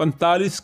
45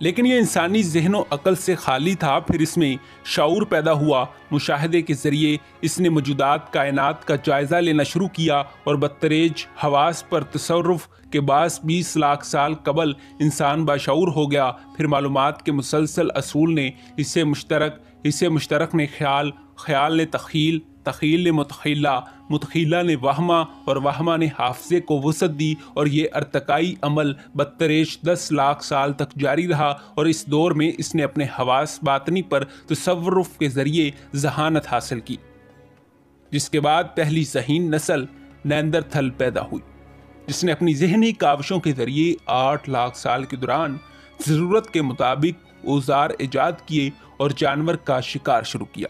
لیکن یہ انسانی ذہن و عقل سے خالی تھا۔ پھر اس میں شعور پیدا ہوا۔ مشاہدے کے ذریعے اس نے موجودات کائنات کا جائزہ لینا شروع کیا اور بدتریج حواس پر تصرف کے باعث 20 لاکھ سال قبل انسان باشعور ہو گیا۔ پھر معلومات کے مسلسل اصول نے حصے مشترک نے خیال، خیال نے تخیل، تخیل نے متخیلہ، متخیلہ نے وہمہ اور وہمہ نے حافظے کو وسعت دی، اور یہ ارتقائی عمل بدتریج 10 لاکھ سال تک جاری رہا، اور اس دور میں اس نے اپنے حواس باطنی پر تصرف کے ذریعے ذہانت حاصل کی، جس کے بعد پہلی ذہین نسل نیاندرتھل پیدا ہوئی، جس نے اپنی ذہنی کاوشوں کے ذریعے 8 لاکھ سال کے دوران ضرورت کے مطابق اوزار ایجاد کیے اور جانور کا شکار شروع کیا۔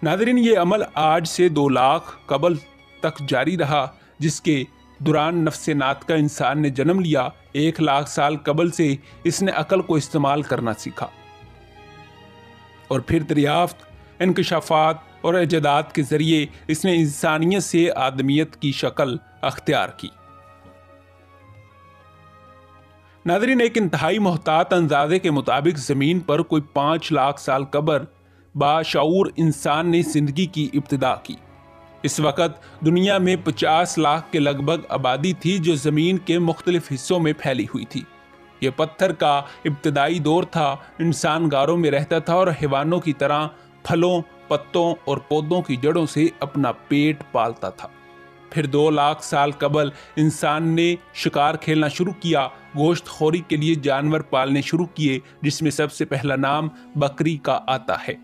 ناظرین، یہ عمل آج سے 2 لاکھ قبل تک جاری رہا، جس کے دوران نفس ناطقہ انسان نے جنم لیا۔ 1 لاکھ سال قبل سے اس نے عقل کو استعمال کرنا سیکھا، اور پھر دریافت، انکشافات اور ایجادات کے ذریعے اس نے انسانیت سے آدمیت کی شکل اختیار کی۔ ناظرین، ایک انتہائی محتاط اندازے کے مطابق زمین پر کوئی 5 لاکھ سال قبل باشعور انسان نے زندگی کی ابتدا کی۔ اس وقت دنیا میں 50 لاکھ کے لگ بھگ آبادی تھی جو زمین کے مختلف حصوں میں پھیلی ہوئی تھی۔ یہ پتھر کا ابتدائی دور تھا۔ انسان غاروں میں رہتا تھا اور حیوانوں کی طرح پھلوں، پتوں اور پودوں کی جڑوں سے اپنا پیٹ پالتا تھا۔ پھر 2 لاکھ سال قبل انسان نے شکار کھیلنا شروع کیا، گوشت خوری کے لیے جانور پالنے شروع کیے، جس میں سب سے پہلا نام بکری کا آتا ہے۔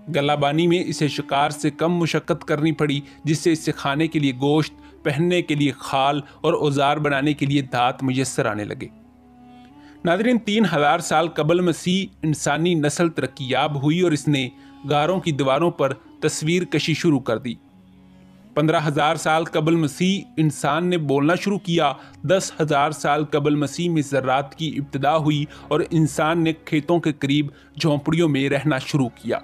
گلہ بانی میں اسے شکار سے کم مشقت کرنی پڑی، جس سے اسے کھانے کے لیے گوشت، پہننے کے لیے خال اور اوزار بنانے کے لیے دھات میسر آنے لگے۔ ناظرین، 3000 سال قبل مسیح انسانی نسل ترقی یاب ہوئی اور اس نے غاروں کی دیواروں پر تصویر کشی شروع کر دی۔ 15,000 سال قبل مسیح انسان نے بولنا شروع کیا۔ 10,000 سال قبل مسیح میں زراعت کی ابتدا ہوئی اور انسان نے کھیتوں کے قریب جھونپڑیوں میں رہنا شروع کیا۔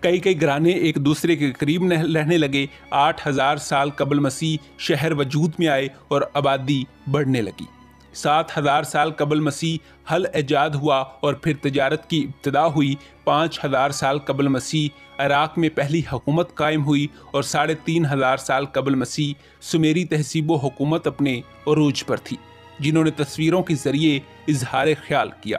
کئی گھرانے ایک دوسرے کے قریب رہنے لگے۔ 8,000 سال قبل مسیح شہر وجود میں آئے اور آبادی بڑھنے لگی۔ 7,000 سال قبل مسیح ہل ایجاد ہوا اور پھر تجارت کی ابتدا ہوئی۔ 5,000 سال قبل مسیح عراق میں پہلی حکومت قائم ہوئی اور 3,500 سال قبل مسیح سمیری تہذیب و حکومت اپنے عروج پر تھی، جنہوں نے تصویروں کے ذریعے اظہار خیال کیا۔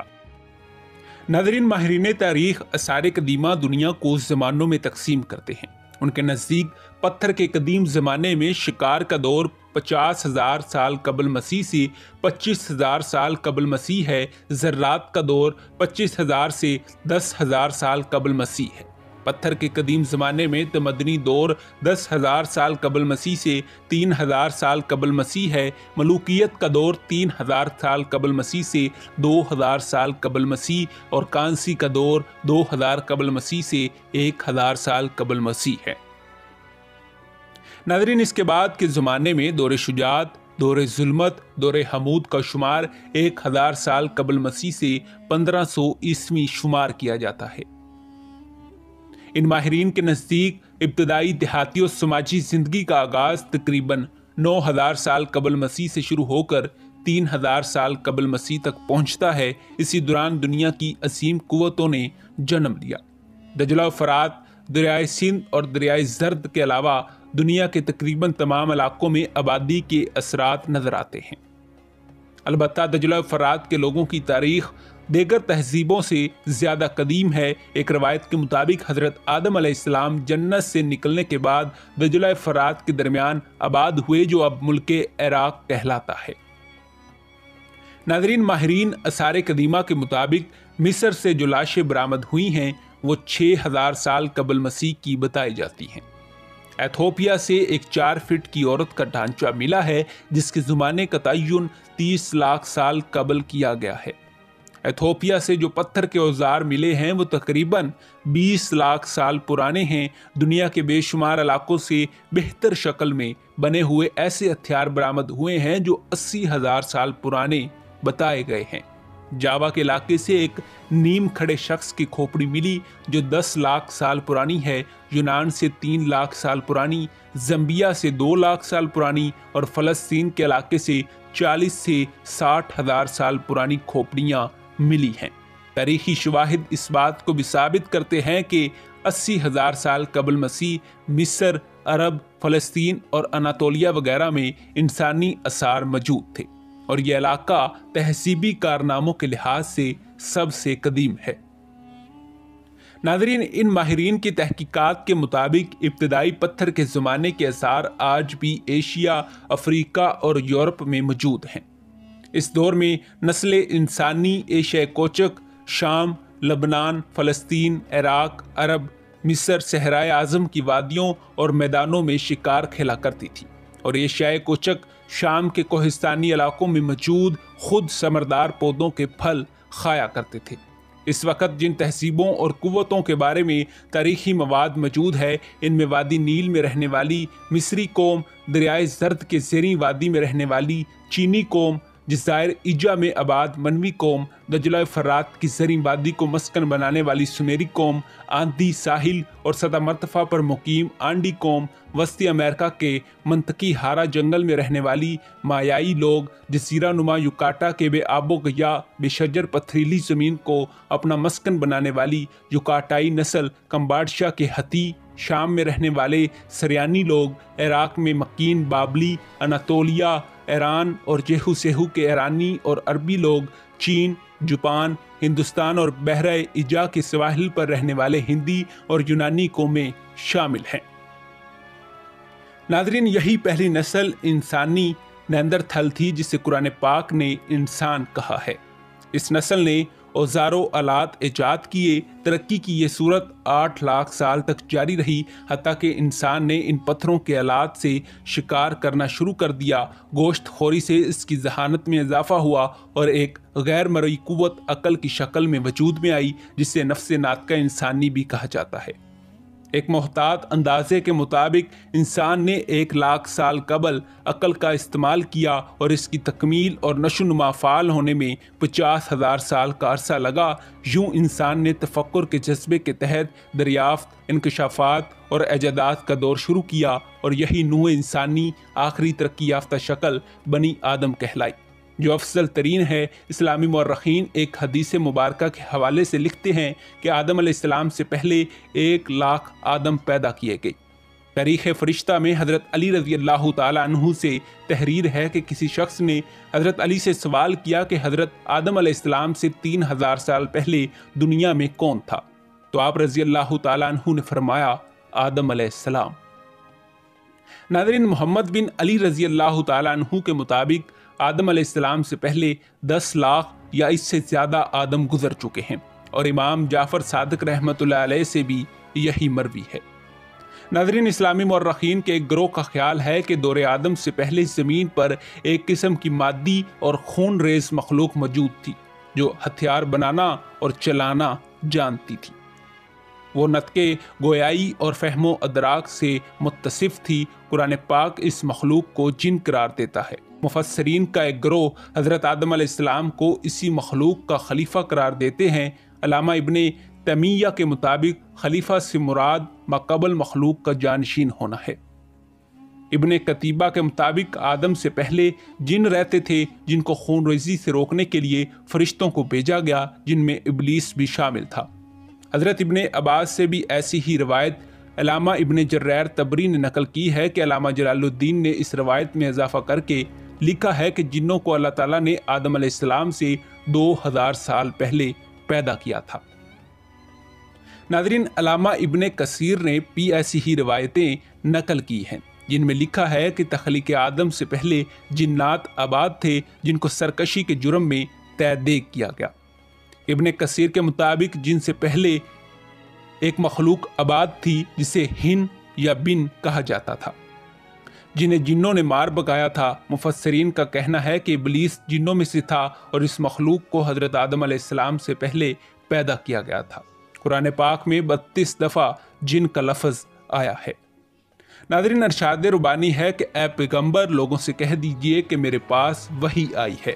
ناظرین، ماہرین تاریخ آثار قدیمہ دنیا کو زمانوں میں تقسیم کرتے ہیں۔ ان کے نزدیک پتھر کے قدیم زمانے میں شکار کا دور 50,000 سال قبل مسیح سے 25,000 سال قبل مسیح ہے۔ زراعت کا دور 25,000 سے 10,000 سال قبل مسیح ہے۔ پتھر کے قدیم زمانے میں تمدنی دور 10,000 سال قبل مسیح سے 3,000 سال قبل مسیح ہے۔ ملوکیت کا دور 3,000 سال قبل مسیح سے 2,000 سال قبل مسیح اور کانسی کا دور 2,000 قبل مسیح سے 1,000 سال قبل مسیح ہے۔ ناظرین، اس کے بعد کے زمانے میں دور شجاعت، دور ظلمت، دور حمود کا شمار 1,000 سال قبل مسیح سے 1500 عیسوی شمار کیا جاتا ہے۔ ان ماہرین کے نزدیک ابتدائی دیہاتی اور سماجی زندگی کا آغاز تقریباً 9,000 سال قبل مسیح سے شروع ہو کر 3,000 سال قبل مسیح تک پہنچتا ہے۔ اسی دوران دنیا کی عظیم قوتوں نے جنم لیا۔ دجلہ و فرات، دریائے سندھ اور دریائے زرد کے علاوہ دنیا کے تقریباً تمام علاقوں میں آبادی کے اثرات نظر آتے ہیں۔ البتہ دجلہ و فرات کے لوگوں کی تاریخ دیگر تہذیبوں سے زیادہ قدیم ہے۔ ایک روایت کے مطابق حضرت آدم علیہ السلام جنت سے نکلنے کے بعد دجلہ فرات کے درمیان آباد ہوئے، جو اب ملک عراق کہلاتا ہے۔ ناظرین، ماہرین آثار قدیمہ کے مطابق مصر سے جو لاشیں برآمد ہوئی ہیں وہ 6,000 سال قبل مسیح کی بتائی جاتی ہیں۔ ایتھوپیا سے ایک 4 فٹ کی عورت کا ڈھانچہ ملا ہے جس کے زمانے کا تعین 30 لاکھ سال قبل کیا گیا ہے۔ ایتھوپیا سے جو پتھر کے اوزار ملے ہیں وہ تقریباً 20 لاکھ سال پرانے ہیں۔ دنیا کے بے شمار علاقوں سے بہتر شکل میں بنے ہوئے ایسے ہتھیار برآمد ہوئے ہیں جو 80,000 سال پرانے بتائے گئے ہیں۔ جاوا کے علاقے سے ایک نیم کھڑے شخص کی کھوپڑی ملی جو 10 لاکھ سال پرانی ہے۔ یونان سے 3 لاکھ سال پرانی، زمبیا سے 2 لاکھ سال پرانی اور فلسطین کے علاقے سے 40 سے 60 ہزار سال پرانی کھوپڑیاں ملی ہیں۔ تاریخی شواہد اس بات کو بھی ثابت کرتے ہیں کہ 80 ہزار سال قبل مسیح مصر، عرب، فلسطین اور اناطولیہ وغیرہ میں انسانی آثار موجود تھے، اور یہ علاقہ تہذیبی کارناموں کے لحاظ سے سب سے قدیم ہے۔ ناظرین، ان ماہرین کی تحقیقات کے مطابق ابتدائی پتھر کے زمانے کے آثار آج بھی ایشیا، افریقہ اور یورپ میں موجود ہیں۔ اس دور میں نسل انسانی ایشیا کوچک شام، لبنان، فلسطین، عراق، عرب، مصر، صحرائے اعظم کی وادیوں اور میدانوں میں شکار کھیلا کرتی تھی، اور ایشیائے کوچک شام کے کوہستانی علاقوں میں موجود خود ثمردار پودوں کے پھل کھایا کرتے تھے۔ اس وقت جن تہذیبوں اور قوتوں کے بارے میں تاریخی مواد موجود ہے، ان میں وادی نیل میں رہنے والی مصری قوم، دریائے زرد کے زیریں وادی میں رہنے والی چینی قوم، جزائر ایجا میں آباد منوی قوم، دجلہ فرات کی زرعی وادی کو مسکن بنانے والی سمیری قوم، آندھی ساحل اور سطح مرتفع پر مقیم آنڈی قوم، وسطی امریکہ کے منطقی ہارا جنگل میں رہنے والی مایائی لوگ، جزیرہ نما یوکاٹا کے بے آب و گیا بے شجر پتھریلی زمین کو اپنا مسکن بنانے والی یوکاٹائی نسل، کمبوڈیا کے ہتی، شام میں رہنے والے سریانی لوگ، عراق میں مکین بابلی، اناطولیہ، ایران اور جیہو سیہو کے ایرانی اور عربی لوگ، چین، جاپان، ہندوستان اور بحرہ ایجا کے سواحل پر رہنے والے ہندی اور یونانی قومیں شامل ہیں۔ ناظرین، یہی پہلی نسل انسانی نیندرتھل تھی جسے قرآن پاک نے انسان کہا ہے۔ اس نسل نے اوزار و آلات ایجاد کیے۔ ترقی کی یہ صورت 8 لاکھ سال تک جاری رہی، حتیٰ کہ انسان نے ان پتھروں کے آلات سے شکار کرنا شروع کر دیا۔ گوشت خوری سے اس کی ذہانت میں اضافہ ہوا اور ایک غیر مرئی قوت عقل کی شکل میں وجود میں آئی، جسے نفس ناطقہ انسانی بھی کہا جاتا ہے۔ ایک محتاط اندازے کے مطابق انسان نے 1 لاکھ سال قبل عقل کا استعمال کیا، اور اس کی تکمیل اور نشو و نما فعال ہونے میں 50,000 سال کا عرصہ لگا۔ یوں انسان نے تفکر کے جذبے کے تحت دریافت، انکشافات اور ایجادات کا دور شروع کیا، اور یہی نوع انسانی آخری ترقی یافتہ شکل بنی آدم کہلائی، جو افضل ترین ہے۔ اسلامی مورخین ایک حدیث مبارکہ کے حوالے سے لکھتے ہیں کہ آدم علیہ السلام سے پہلے 1 لاکھ آدم پیدا کیے گئے۔ تاریخ فرشتہ میں حضرت علی رضی اللہ تعالیٰ عنہ سے تحریر ہے کہ کسی شخص نے حضرت علی سے سوال کیا کہ حضرت آدم علیہ السلام سے 3000 سال پہلے دنیا میں کون تھا؟ تو آپ رضی اللہ تعالیٰ عنہ نے فرمایا، آدم علیہ السلام۔ ناظرین، محمد بن علی رضی اللہ تعالیٰ عنہ کے مطابق آدم علیہ السلام سے پہلے 10 لاکھ یا اس سے زیادہ آدم گزر چکے ہیں، اور امام جعفر صادق رحمۃ اللہ علیہ سے بھی یہی مروی ہے۔ ناظرین، اسلامی مورخین کے ایک گروہ کا خیال ہے کہ دور آدم سے پہلے زمین پر ایک قسم کی مادی اور خون ریز مخلوق موجود تھی جو ہتھیار بنانا اور چلانا جانتی تھی۔ وہ نطقے گویائی اور فہم و ادراک سے متصف تھی۔ قرآن پاک اس مخلوق کو جن قرار دیتا ہے۔ مفسرین کا ایک گروہ حضرت آدم علیہ السلام کو اسی مخلوق کا خلیفہ قرار دیتے ہیں۔ علامہ ابن تیمیہ کے مطابق خلیفہ سے مراد ماقبل مخلوق کا جانشین ہونا ہے۔ ابن قتیبہ کے مطابق آدم سے پہلے جن رہتے تھے جن کو خون ریزی سے روکنے کے لیے فرشتوں کو بھیجا گیا، جن میں ابلیس بھی شامل تھا۔ حضرت ابن عباس سے بھی ایسی ہی روایت علامہ ابن جریر طبری نے نقل کی ہے کہ علامہ جلال الدین نے اس روایت میں اضافہ کر کے لکھا ہے کہ جنوں کو اللہ تعالیٰ نے آدم علیہ السلام سے 2000 سال پہلے پیدا کیا تھا۔ ناظرین، علامہ ابن کثیر نے بھی ایسی ہی روایتیں نقل کی ہیں جن میں لکھا ہے کہ تخلیق آدم سے پہلے جنات آباد تھے جن کو سرکشی کے جرم میں تیدیگ کیا گیا۔ ابن کثیر کے مطابق جن سے پہلے ایک مخلوق آباد تھی جسے ہن یا بن کہا جاتا تھا، جنہیں جنوں نے مار بگایا تھا۔ مفسرین کا کہنا ہے کہ ابلیس جنوں میں سے تھا اور اس مخلوق کو حضرت آدم علیہ السلام سے پہلے پیدا کیا گیا تھا۔ قرآن پاک میں 32 دفعہ جن کا لفظ آیا ہے۔ ناظرین، ارشاد ربانی ہے کہ اے پیغمبر، لوگوں سے کہہ دیجئے کہ میرے پاس وحی آئی ہے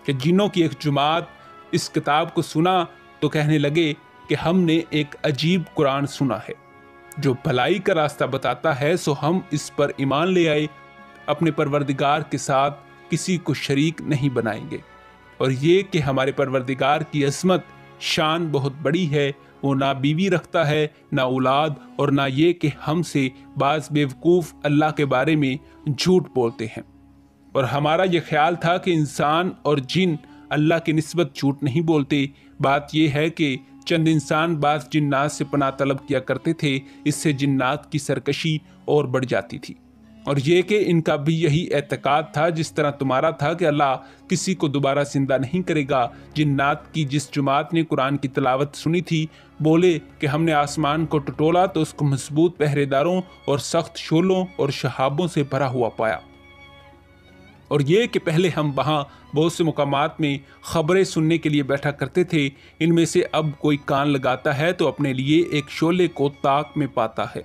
کہ جنوں کی ایک جماعت اس کتاب کو سنا تو کہنے لگے کہ ہم نے ایک عجیب قرآن سنا ہے جو بھلائی کا راستہ بتاتا ہے، سو ہم اس پر ایمان لے آئے۔ اپنے پروردگار کے ساتھ کسی کو شریک نہیں بنائیں گے، اور یہ کہ ہمارے پروردگار کی عظمت شان بہت بڑی ہے، وہ نہ بیوی رکھتا ہے نہ اولاد، اور نہ یہ کہ ہم سے بعض بیوقوف اللہ کے بارے میں جھوٹ بولتے ہیں۔ اور ہمارا یہ خیال تھا کہ انسان اور جن اللہ کی نسبت جھوٹ نہیں بولتے، بات یہ ہے کہ چند انسان بعض جنات سے پناہ طلب کیا کرتے تھے، اس سے جنات کی سرکشی اور بڑھ جاتی تھی، اور یہ کہ ان کا بھی یہی اعتقاد تھا جس طرح تمہارا تھا کہ اللہ کسی کو دوبارہ زندہ نہیں کرے گا۔ جنات کی جس جماعت نے قرآن کی تلاوت سنی تھی بولے کہ ہم نے آسمان کو ٹٹولا تو اس کو مضبوط پہرے داروں اور سخت شعلوں اور شہابوں سے بھرا ہوا پایا، اور یہ کہ پہلے ہم وہاں بہت سے مقامات میں خبریں سننے کے لیے بیٹھا کرتے تھے، ان میں سے اب کوئی کان لگاتا ہے تو اپنے لیے ایک شعلے کو طاق میں پاتا ہے،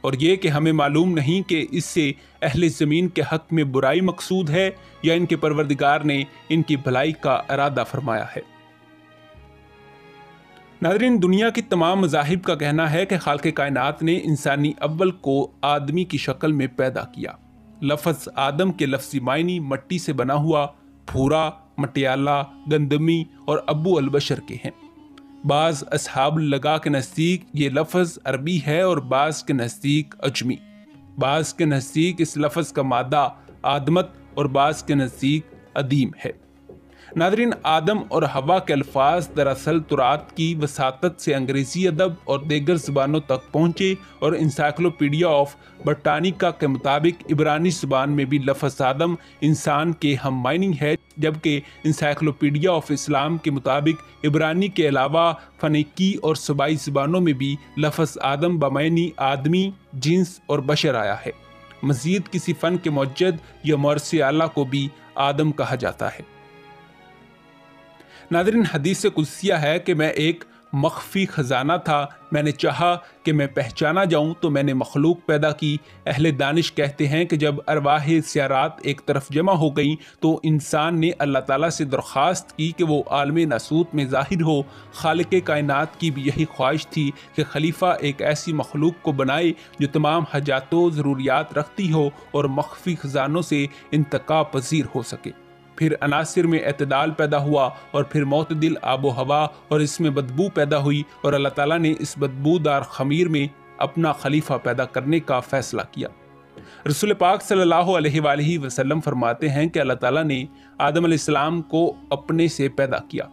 اور یہ کہ ہمیں معلوم نہیں کہ اس سے اہل زمین کے حق میں برائی مقصود ہے یا ان کے پروردگار نے ان کی بھلائی کا ارادہ فرمایا ہے۔ ناظرین، دنیا کی تمام مذاہب کا کہنا ہے کہ خالق کائنات نے انسانی اول کو آدمی کی شکل میں پیدا کیا۔ لفظ آدم کے لفظی معنی مٹی سے بنا ہوا، بھورا، مٹیالہ، گندمی اور ابو البشر کے ہیں۔ بعض اصحاب اللغہ کے نزدیک یہ لفظ عربی ہے اور بعض کے نزدیک عجمی، بعض کے نزدیک اس لفظ کا مادہ آدمت اور بعض کے نزدیک ادیم ہے۔ ناظرین، آدم اور حوا کے الفاظ دراصل ترات کی وساطت سے انگریزی ادب اور دیگر زبانوں تک پہنچے، اور انسائکلوپیڈیا آف برٹانیکا کے مطابق عبرانی زبان میں بھی لفظ آدم انسان کے ہم معنی ہے، جبکہ انسائکلوپیڈیا آف اسلام کے مطابق عبرانی کے علاوہ فنیکی اور سبائی زبانوں میں بھی لفظ آدم بمعنی آدمی، جنس اور بشر آیا ہے۔ مزید کسی فن کے موجد یا مورث اعلیٰ کو بھی آدم کہا جاتا ہے۔ ناظرین، حدیث قدسیہ ہے کہ میں ایک مخفی خزانہ تھا، میں نے چاہا کہ میں پہچانا جاؤں تو میں نے مخلوق پیدا کی۔ اہل دانش کہتے ہیں کہ جب ارواح سیارات ایک طرف جمع ہو گئیں تو انسان نے اللہ تعالیٰ سے درخواست کی کہ وہ عالم ناسوت میں ظاہر ہو۔ خالق کائنات کی بھی یہی خواہش تھی کہ خلیفہ ایک ایسی مخلوق کو بنائے جو تمام حاجات و ضروریات رکھتی ہو اور مخفی خزانوں سے انتقاء پذیر ہو سکے۔ پھر عناصر میں اعتدال پیدا ہوا، اور پھر معتدل آب و ہوا، اور اس میں بدبو پیدا ہوئی، اور اللہ تعالیٰ نے اس بدبودار خمیر میں اپنا خلیفہ پیدا کرنے کا فیصلہ کیا۔ رسول پاک صلی اللہ علیہ وآلہ وسلم فرماتے ہیں کہ اللہ تعالیٰ نے آدم علیہ السلام کو اپنے سے پیدا کیا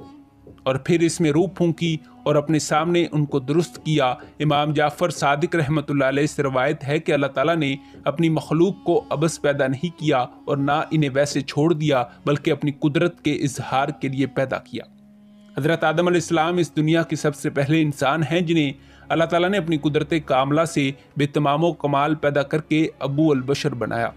اور پھر اس میں روح پھونکی اور اپنے سامنے ان کو درست کیا۔ امام جعفر صادق رحمۃ اللہ علیہ سے روایت ہے کہ اللہ تعالیٰ نے اپنی مخلوق کو عبث پیدا نہیں کیا اور نہ انہیں ویسے چھوڑ دیا، بلکہ اپنی قدرت کے اظہار کے لیے پیدا کیا۔ حضرت آدم علیہ السلام اس دنیا کے سب سے پہلے انسان ہیں جنہیں اللہ تعالیٰ نے اپنی قدرت کاملہ سے بے تمام و کمال پیدا کر کے ابو البشر بنایا۔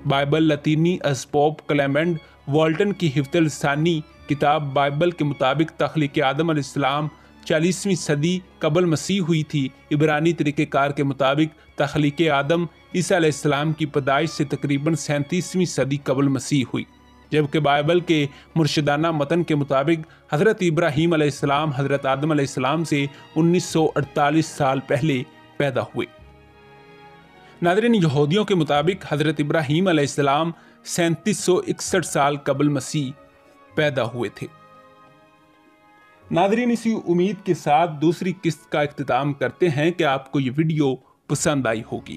بائبل لطینی از پوپ کلیمنڈ والٹن کی حفظ الثانی کتاب بائبل کے مطابق تخلیق آدم علیہ السلام 40ویں صدی قبل مسیح ہوئی تھی۔ عبرانی طریقہ کار کے مطابق تخلیق آدم عیسیٰ علیہ السلام کی پیدائش سے تقریباً 37ویں صدی قبل مسیح ہوئی، جبکہ بائبل کے مرشدانہ متن کے مطابق حضرت ابراہیم علیہ السلام حضرت آدم علیہ السلام سے 1948 سال پہلے پیدا ہوئے۔ ناظرین، یہودیوں کے مطابق حضرت ابراہیم علیہ السلام 3761 سال قبل مسیح پیدا ہوئے تھے۔ ناظرین، اسی امید کے ساتھ دوسری قسط کا اختتام کرتے ہیں کہ آپ کو یہ ویڈیو پسند آئی ہوگی۔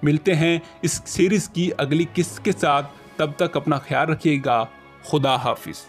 ملتے ہیں اس سیریز کی اگلی قسط کے ساتھ، تب تک اپنا خیال رکھیے گا۔ خدا حافظ۔